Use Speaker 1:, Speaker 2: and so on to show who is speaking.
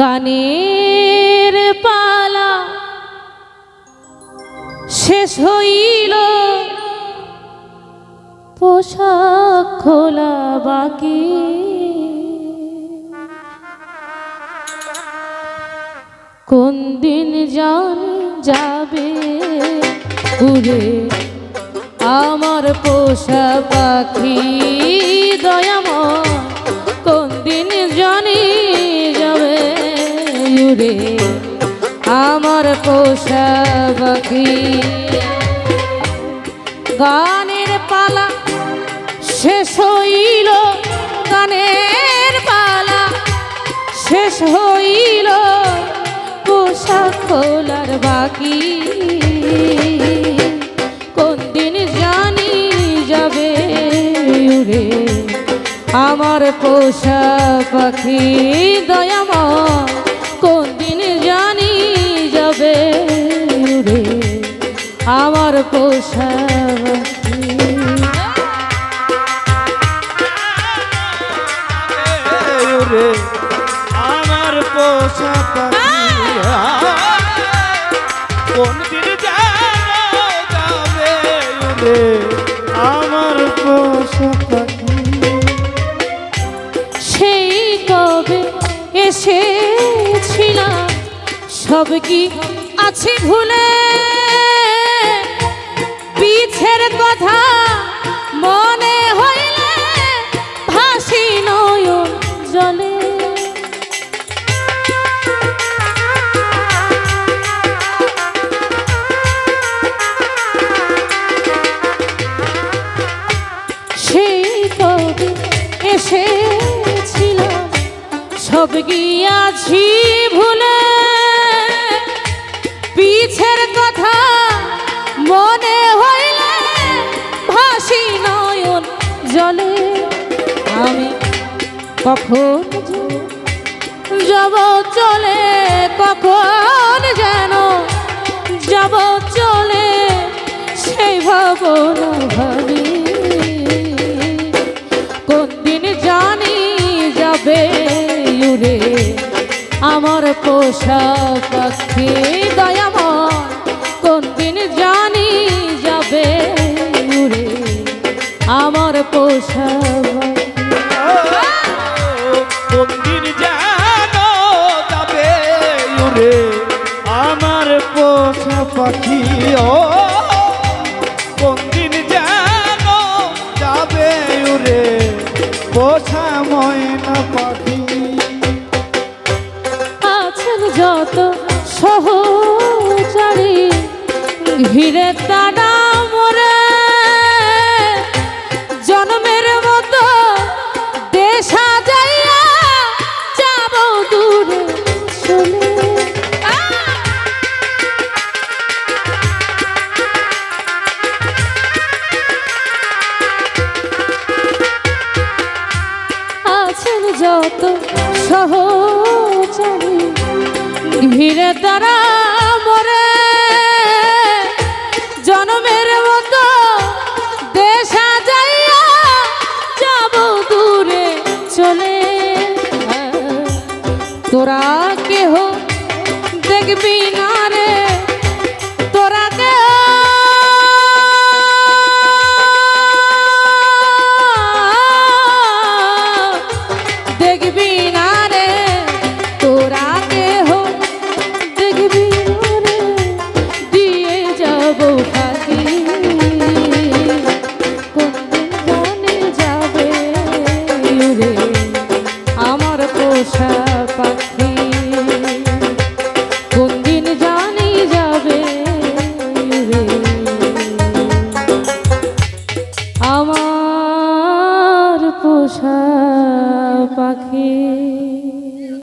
Speaker 1: গানের পালা শেষ হইল, পোশাক খোলা বাকি। কোন দিন জানি যাবে উড়ে আমার পোষা পাখি দয়াময়, কোন দিন জানি যাবে উড়ে আমার পোষা পাখি। গানের পালা শেষ হইল, গানের পালা শেষ হইল, পোশাক খোলার বাকি। কোন দিন জানি যাবে উড়ে আমার পোষা পাখি দয়াময়, কোন দিন জানি যাবে উড়ে আমার পোষা পাখি।
Speaker 2: আমার পোষা পাখি কোন দিন যাবে উড়ে আমার পোষা পাখি।
Speaker 1: সেই কবে এসেছিলাম, সব কি আছে ভুলে? পিছের কথা মনে হইলে ভাসি নয়ন জলে। সেই কবে এসেছিলাম, সব গিয়াছি ভুলে। পিছের কথা মনে হইলে ভাসি নয়ন জলে। আমি কখন যাব চলে, কখন যেন যাব চলে, সেই ভাবনা ভাবি। কোন দিন জানি যাবে উড়ে আমার পোষা পাখি দয়াময়, কোন দিন জানি যাবে উড়ে আমার পোষা পাখি।
Speaker 2: কোন দিন জানো যাবে উড়ে আমার পোষা পাখি। ও কোন দিন জানো যাবে উড়ে পোষা ময়না পাখি।
Speaker 1: আছেন যত সহচারী ঘিরে তারা মোরে, জন্মের মতো দেশ সাজাইয়া যাব দূরে চলে। আছেন যত সহচারী ঘিরে তারা মোরে, জন্মের মতো দেশ সাজাইয়া যাব দূরে চলে। তোরা কেহ দেখবি না রে, তোরা কেহ দেখবি না রে, তোরা কেহ দেখবি না রে, দিয়ে যাব ফাঁকি। কোন দিন জানি যাবে উড়ে আমার পোষা